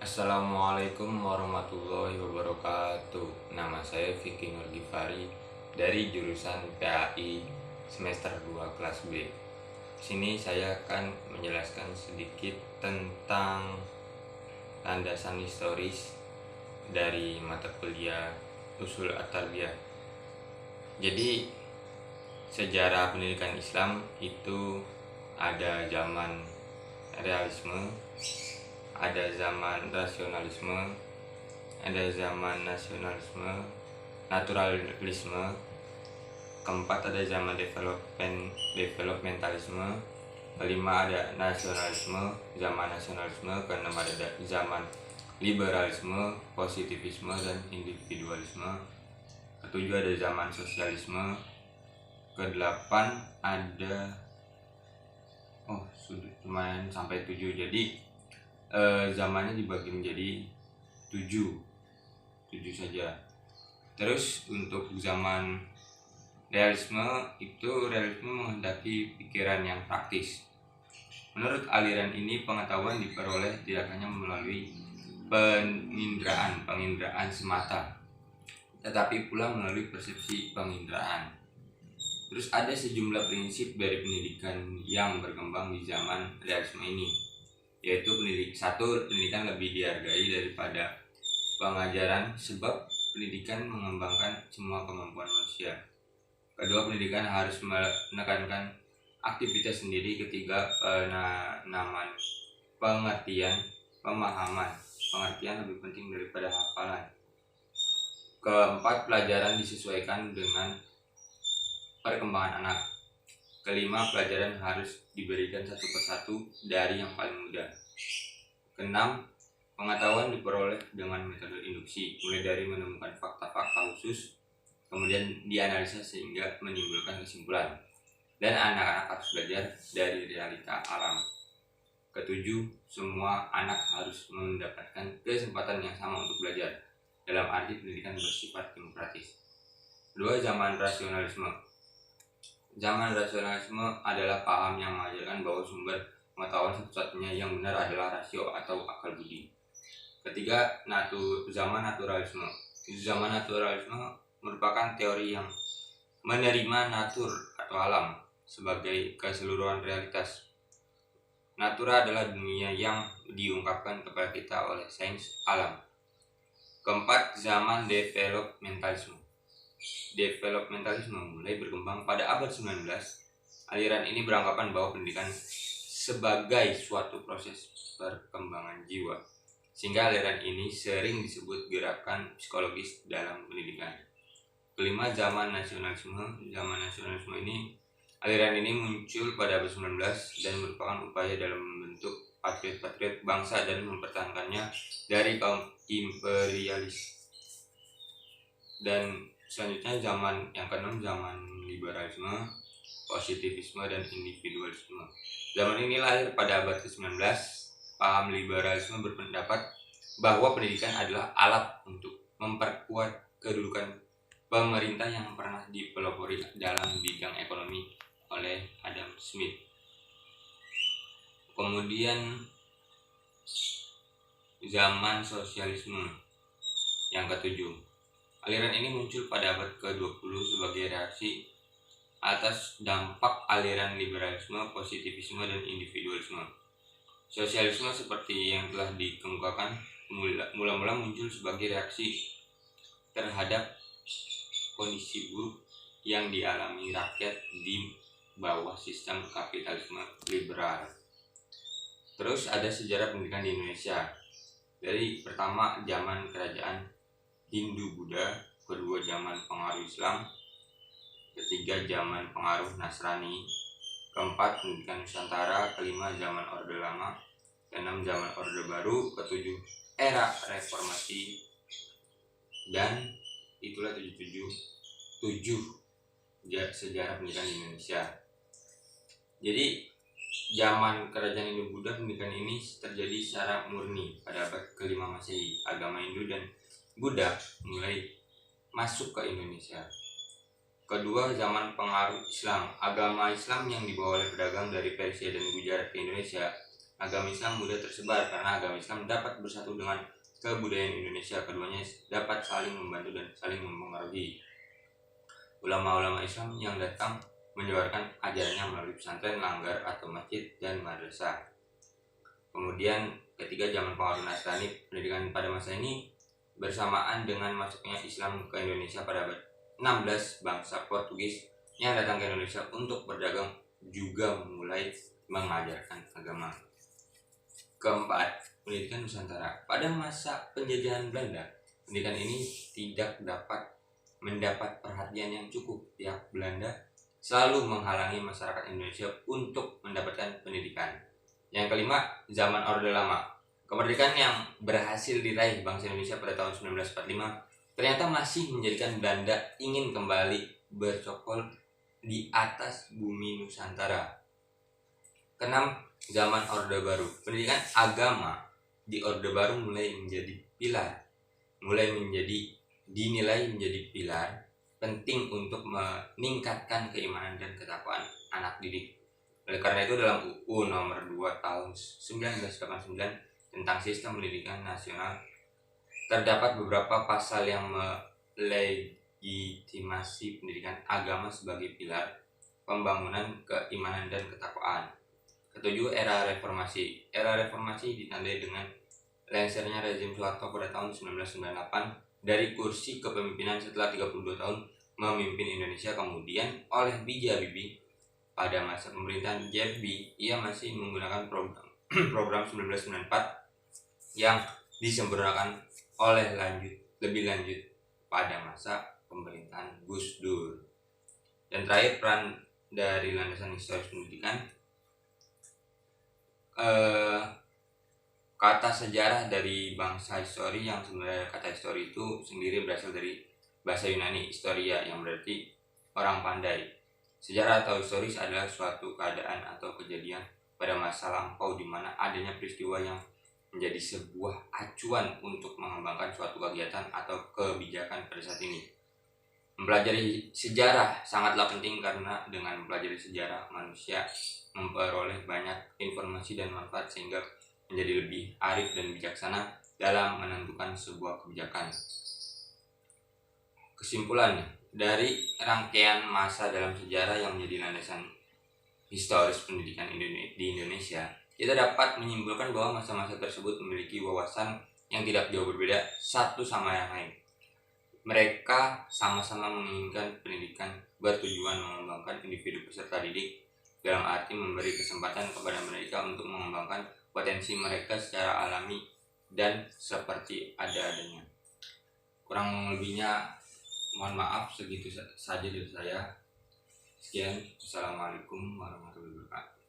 Assalamualaikum warahmatullahi wabarakatuh. Nama saya Vicky Nurgifari dari jurusan PAI semester 2 kelas B. Sini saya akan menjelaskan sedikit tentang landasan historis dari mata kuliah Ushul At-Tarbiyah. Jadi sejarah pendidikan Islam itu ada zaman realisme, ada zaman rasionalisme, ada zaman nasionalisme, naturalisme. Keempat ada zaman developmentalisme. Kelima ada nasionalisme, zaman nasionalisme. Keenam ada zaman liberalisme, positivisme, dan individualisme. Ketujuh ada zaman sosialisme. Kedelapan ada sudah lumayan sampai 7. Jadi zamannya dibagi menjadi 7 saja. Terus untuk zaman realisme menghendaki pikiran yang praktis. Menurut aliran ini, pengetahuan diperoleh tidak hanya melalui penginderaan semata, tetapi pula melalui persepsi penginderaan. Terus ada sejumlah prinsip dari pendidikan yang berkembang di zaman realisme ini, yaitu pendidikan lebih dihargai daripada pengajaran, sebab pendidikan mengembangkan semua kemampuan manusia. Kedua, pendidikan harus menekankan aktivitas sendiri. Ketiga, penanaman pemahaman pengertian lebih penting daripada hafalan. Keempat, pelajaran disesuaikan dengan perkembangan anak. Kelima, pelajaran harus diberikan satu persatu dari yang paling mudah. Keenam, pengetahuan diperoleh dengan metode induksi, mulai dari menemukan fakta-fakta khusus, kemudian dianalisa sehingga menimbulkan kesimpulan. Dan anak-anak harus belajar dari realita alam. Ketujuh, semua anak harus mendapatkan kesempatan yang sama untuk belajar, dalam arti pendidikan bersifat demokratis. Kedua, zaman rasionalisme. Zaman rasionalisme adalah paham yang mengajarkan bahwa sumber pengetahuan satu-satunya yang benar adalah rasio atau akal budi. Ketiga, zaman naturalisme. Zaman naturalisme merupakan teori yang menerima natur atau alam sebagai keseluruhan realitas. Natura adalah dunia yang diungkapkan kepada kita oleh sains alam. Keempat, zaman developmentalisme. Developmentalisme mulai berkembang pada abad 19. Aliran ini beranggapan bahwa pendidikan sebagai suatu proses perkembangan jiwa, sehingga aliran ini sering disebut gerakan psikologis dalam pendidikan. Kelima, zaman nasionalisme. Zaman nasionalisme ini, aliran ini muncul pada abad 19 dan merupakan upaya dalam membentuk patriot-patriot bangsa dan mempertahankannya dari kaum imperialis. Dan selanjutnya zaman yang keenam, zaman liberalisme, positivisme, dan individualisme. Zaman ini lahir pada abad ke-19. Paham liberalisme berpendapat bahwa pendidikan adalah alat untuk memperkuat kedudukan pemerintah yang pernah dipelopori dalam bidang ekonomi oleh Adam Smith. Kemudian zaman sosialisme yang ketujuh. Aliran ini muncul pada abad ke-20 sebagai reaksi atas dampak aliran liberalisme, positivisme, dan individualisme. Sosialisme seperti yang telah dikemukakan mula-mula muncul sebagai reaksi terhadap kondisi buruk yang dialami rakyat di bawah sistem kapitalisme liberal. Terus ada sejarah pendidikan di Indonesia. Dari pertama, zaman kerajaan Hindu-Buddha. Kedua, zaman pengaruh Islam. Ketiga, zaman pengaruh Nasrani. Keempat, pendidikan Nusantara. Kelima, zaman Orde Lama. Keenam, zaman Orde Baru. Ketujuh, era reformasi. Dan itulah tujuh sejarah pendidikan di Indonesia. Jadi zaman kerajaan Hindu-Buddha, pendidikan ini terjadi secara murni pada abad ke-5 Masehi. Agama Hindu dan Buddha mulai masuk ke Indonesia. Kedua, zaman pengaruh Islam. Agama Islam yang dibawa oleh pedagang dari Persia dan Gujarat ke Indonesia agama Islam mudah tersebar karena agama Islam dapat bersatu dengan kebudayaan Indonesia. Keduanya dapat saling membantu dan saling mempengaruhi. Ulama-ulama Islam yang datang menyebarkan ajarannya melalui pesantren, langgar atau masjid dan madrasah. Kemudian ketiga, zaman pengaruh Nasrani. Pendidikan pada masa ini bersamaan dengan masuknya Islam ke Indonesia pada abad 16, bangsa Portugis yang datang ke Indonesia untuk berdagang juga mulai mengajarkan agama. Keempat, pendidikan Nusantara. Pada masa penjajahan Belanda, pendidikan ini tidak dapat mendapat perhatian yang cukup. Pihak Belanda selalu menghalangi masyarakat Indonesia untuk mendapatkan pendidikan. Yang kelima, zaman Orde Lama. Kemerdekaan yang berhasil diraih bangsa Indonesia pada tahun 1945 ternyata masih menjadikan Belanda ingin kembali bercokol di atas bumi Nusantara. Keenam, zaman Orde Baru. Pendidikan agama di Orde Baru dinilai menjadi pilar penting untuk meningkatkan keimanan dan ketakwaan anak didik. Oleh karena itu dalam UU nomor 2 tahun 1989 tentang sistem pendidikan nasional terdapat beberapa pasal yang melegitimasi pendidikan agama sebagai pilar pembangunan keimanan dan ketakwaan. Ketujuh, era reformasi. Era reformasi ditandai dengan lengsernya rezim Soeharto pada tahun 1998 dari kursi kepemimpinan setelah 32 tahun memimpin Indonesia. Kemudian oleh B.J. Habibie pada masa pemerintahan JB, ia masih menggunakan program 1994 yang disempurnakan lebih lanjut pada masa pemerintahan Gus Dur. Dan terakhir, peran dari landasan historis pendidikan. Kata sejarah dari bangsa histori, yang sebenarnya kata histori itu sendiri berasal dari bahasa Yunani historia, yang berarti orang pandai. Sejarah atau historis adalah suatu keadaan atau kejadian pada masa lampau di mana adanya peristiwa yang menjadi sebuah acuan untuk mengembangkan suatu kegiatan atau kebijakan pada saat ini. Mempelajari sejarah sangatlah penting karena dengan mempelajari sejarah manusia memperoleh banyak informasi dan manfaat sehingga menjadi lebih arif dan bijaksana dalam menentukan sebuah kebijakan. Kesimpulan dari rangkaian masa dalam sejarah yang menjadi landasan historis pendidikan di Indonesia, kita dapat menyimpulkan bahwa masa-masa tersebut memiliki wawasan yang tidak jauh berbeda satu sama yang lain. Mereka sama-sama menginginkan pendidikan bertujuan mengembangkan individu peserta didik, dalam arti memberi kesempatan kepada mereka untuk mengembangkan potensi mereka secara alami dan seperti ada-adanya. Kurang lebihnya mohon maaf, segitu saja dari saya. Sekian, Assalamualaikum warahmatullahi wabarakatuh.